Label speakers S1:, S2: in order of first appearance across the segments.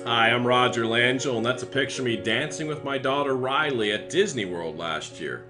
S1: Hi, I'm Roger Langell, and that's a picture of me dancing with my daughter Riley at Disney World last year.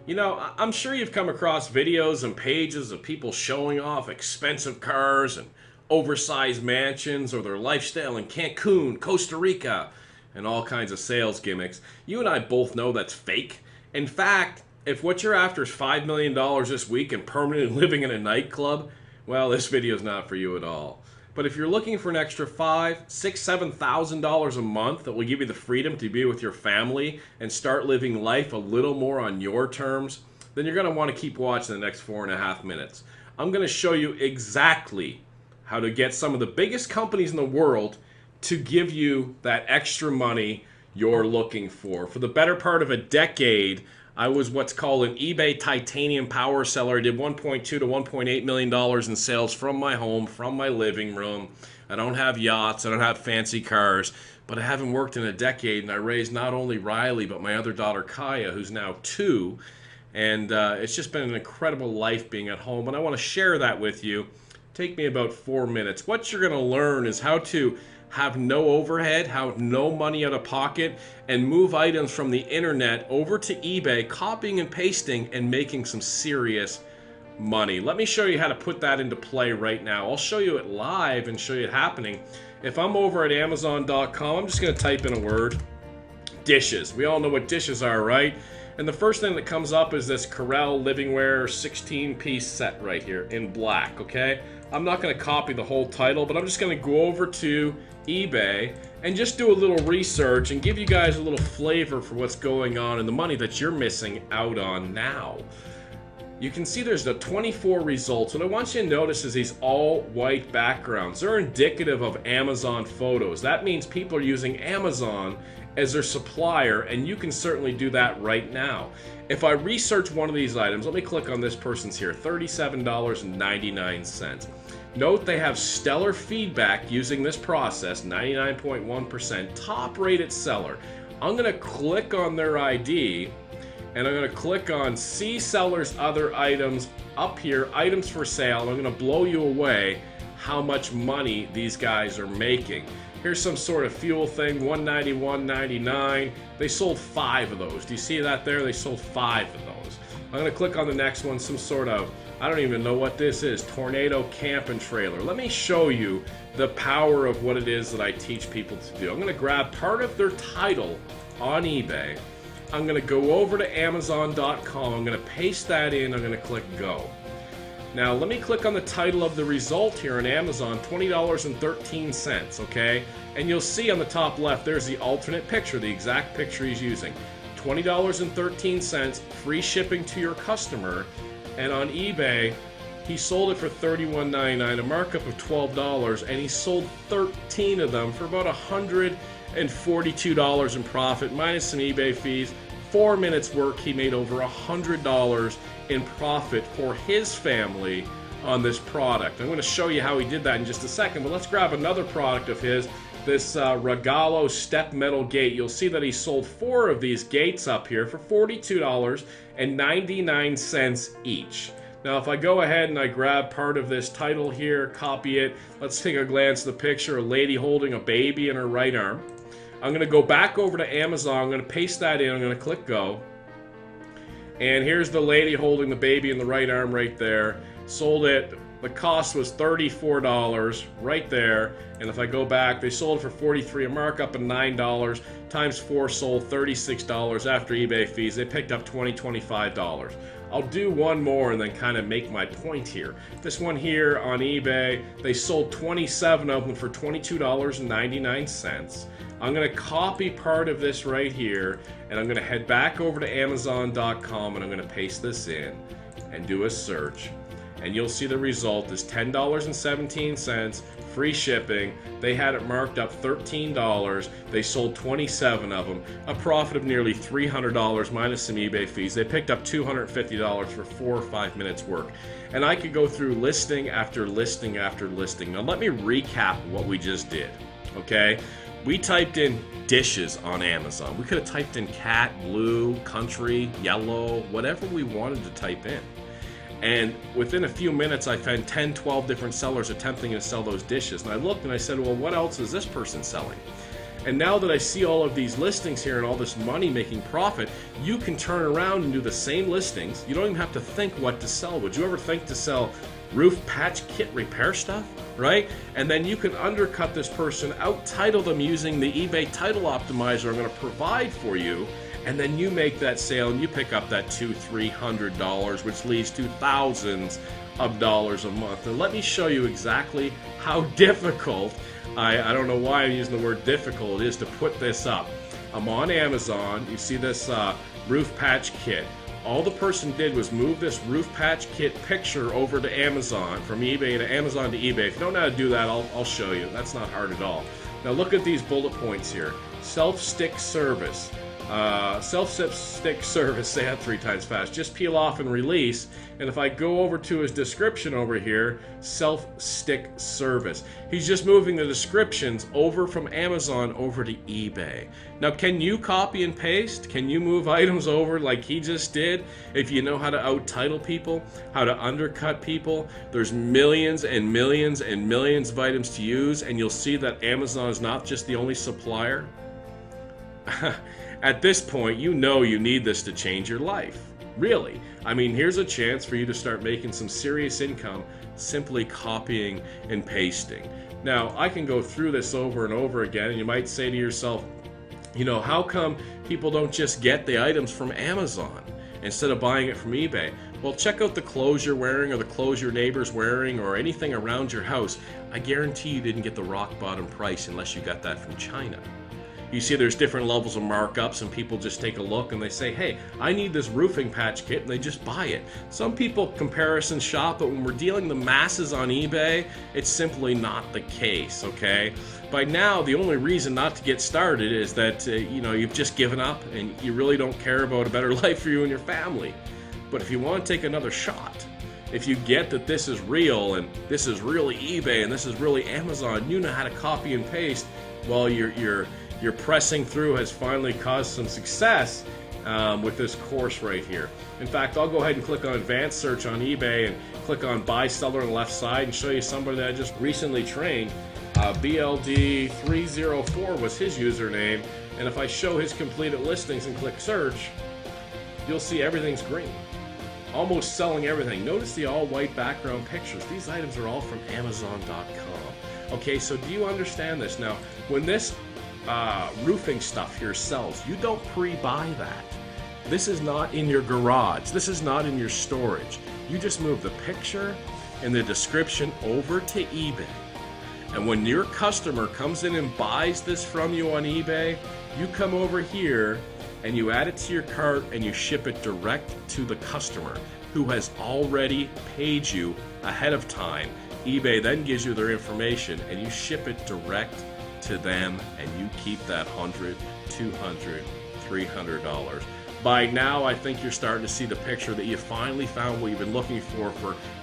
S1: You know, I'm sure you've come across videos and pages of people showing off expensive cars and oversized mansions or their lifestyle in Cancun, Costa Rica, and all kinds of sales gimmicks. You and I both know that's fake. In fact, if what you're after is $5 million this week and permanently living in a nightclub, well, this video is not for you at all. But if you're looking for an extra $5, $6, $7,000 a month that will give you the freedom to be with your family and start living life a little more on your terms, then you're going to want to keep watching the next 4.5 minutes. I'm going to show you exactly how to get some of the biggest companies in the world to give you that extra money you're looking for. For the better part of a decade, I was what's called an eBay titanium power seller. I did $1.2 to $1.8 million in sales from my home, from my living room. I don't have yachts, I don't have fancy cars, but I haven't worked in a decade, and I raised not only Riley, but my other daughter Kaya, who's now 2. And it's just been an incredible life being at home, and I want to share that with you. Take me about 4 minutes. What you're going to learn is how to have no overhead, have no money out of pocket, and move items from the internet over to eBay, copying and pasting and making some serious money. Let me show you how to put that into play right now. I'll show you it live and show you it happening. If I'm over at Amazon.com, I'm just going to type in a word, dishes. We all know what dishes are, right? And the first thing that comes up is this Corel Livingware 16-piece set right here in black, okay? I'm not going to copy the whole title, but I'm just going to go over to eBay and just do a little research and give you guys a little flavor for what's going on and the money that you're missing out on now. You can see there's the 24 results. What I want you to notice is these all white backgrounds. They're indicative of Amazon photos. That means people are using Amazon as their supplier, and you can certainly do that right now. If I research one of these items, let me click on this person's here, $37.99. Note they have stellar feedback using this process, 99.1%, top rated seller. I'm going to click on their ID, and I'm going to click on see seller's other items up here, items for sale. I'm going to blow you away how much money these guys are making. Here's some sort of fuel thing, $191.99. They sold 5 of those. Do you see that there? They sold 5 of those. I'm going to click on the next one, some sort of, I don't even know what this is, Tornado Camp and Trailer. Let me show you the power of what it is that I teach people to do. I'm going to grab part of their title on eBay. I'm going to go over to Amazon.com. I'm going to paste that in. I'm going to click Go. Now, let me click on the title of the result here on Amazon, $20.13, okay? And you'll see on the top left, there's the alternate picture, the exact picture he's using. $20.13, free shipping to your customer. And on eBay, he sold it for $31.99, a markup of $12, and he sold 13 of them for about $142 in profit, minus some eBay fees. 4 minutes work, he made over $100 in profit for his family on this product. I'm going to show you how he did that in just a second, but let's grab another product of his, this Regalo step metal gate. You'll see that he sold 4 of these gates up here for $42.99 each. Now, if I go ahead and I grab part of this title here, copy it, let's take a glance at the picture, a lady holding a baby in her right arm. I'm going to go back over to Amazon, I'm going to paste that in, I'm going to click Go. And here's the lady holding the baby in the right arm right there. Sold it, the cost was $34 right there. And if I go back, they sold it for $43, a markup of $9, times 4 sold $36 after eBay fees. They picked up $20, $25. I'll do one more and then kind of make my point here. This one here on eBay, they sold 27 of them for $22.99. I'm going to copy part of this right here, and I'm going to head back over to Amazon.com, and I'm going to paste this in and do a search. And you'll see the result is $10.17, free shipping. They had it marked up $13. They sold 27 of them, a profit of nearly $300 minus some eBay fees. They picked up $250 for 4 or 5 minutes work. And I could go through listing after listing after listing. Now let me recap what we just did, okay? We typed in dishes on Amazon. We could have typed in cat, blue, country, yellow, whatever we wanted to type in. And within a few minutes, I found 10, 12 different sellers attempting to sell those dishes. And I looked and I said, well, what else is this person selling? And now that I see all of these listings here and all this money making profit, you can turn around and do the same listings. You don't even have to think what to sell. Would you ever think to sell roof patch kit repair stuff, right? And then you can undercut this person, out-title them using the eBay title optimizer I'm going to provide for you, and then you make that sale and you pick up that $200-300, which leads to thousands of dollars a month. And let me show you exactly how difficult, I don't know why I'm using the word difficult, it is to put this up. I'm on Amazon. You see this roof patch kit. All the person did was move this roof patch kit picture over to Amazon, from eBay to Amazon to eBay. If you don't know how to do that, I'll show you. That's not hard at all. Now look at these bullet points here. Self-stick service. Self-stick service, say that 3 times fast. Just peel off and release. And if I go over to his description over here, self-stick service. He's just moving the descriptions over from Amazon over to eBay. Now, can you copy and paste? Can you move items over like he just did? If you know how to out-title people, how to undercut people, there's millions and millions and millions of items to use, and you'll see that Amazon is not just the only supplier. At this point, you know you need this to change your life. Really. I mean, here's a chance for you to start making some serious income simply copying and pasting. Now, I can go through this over and over again, and you might say to yourself, you know, how come people don't just get the items from Amazon instead of buying it from eBay? Well, check out the clothes you're wearing or the clothes your neighbor's wearing or anything around your house. I guarantee you didn't get the rock bottom price unless you got that from China. You see there's different levels of markups, and people just take a look and they say, hey, I need this roofing patch kit, and they just buy it. Some people comparison shop, but when we're dealing the masses on eBay, it's simply not the case, okay? By now, the only reason not to get started is that you know, you've just given up and you really don't care about a better life for you and your family. But if you want to take another shot, if you get that this is real and this is really eBay and this is really Amazon, you know how to copy and paste, well, your pressing through has finally caused some success with this course right here. In fact, I'll go ahead and click on advanced search on eBay and click on buy seller on the left side and show you somebody that I just recently trained. BLD304 was his username, and if I show his completed listings and click search, you'll see everything's green. Almost selling everything. Notice the all white background pictures. These items are all from Amazon.com. Okay, so do you understand this? Now, when this roofing stuff here sells, you don't pre-buy that. This is not in your garage. This is not in your storage. You just move the picture and the description over to eBay. And when your customer comes in and buys this from you on eBay, you come over here and you add it to your cart and you ship it direct to the customer who has already paid you ahead of time. eBay then gives you their information and you ship it direct to them, and you keep that $100, $200, $300. By now, I think you're starting to see the picture that you finally found what you've been looking for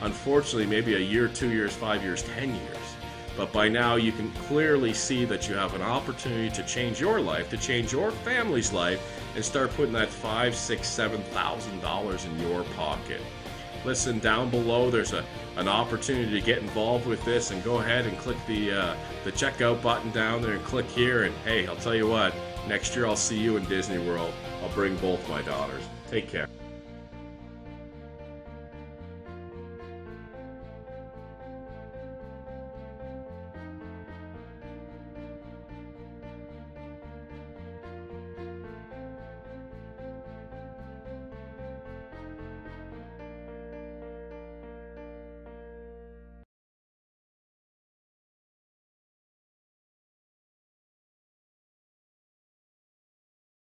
S1: unfortunately, maybe a year, 2 years, 5 years, 10 years. But by now, you can clearly see that you have an opportunity to change your life, to change your family's life, and start putting that $5,000, $6,000, $7,000 in your pocket. Listen, down below there's an opportunity to get involved with this, and go ahead and click the checkout button down there and click here, and hey, I'll tell you what, next year I'll see you in Disney World. I'll bring both my daughters. Take care.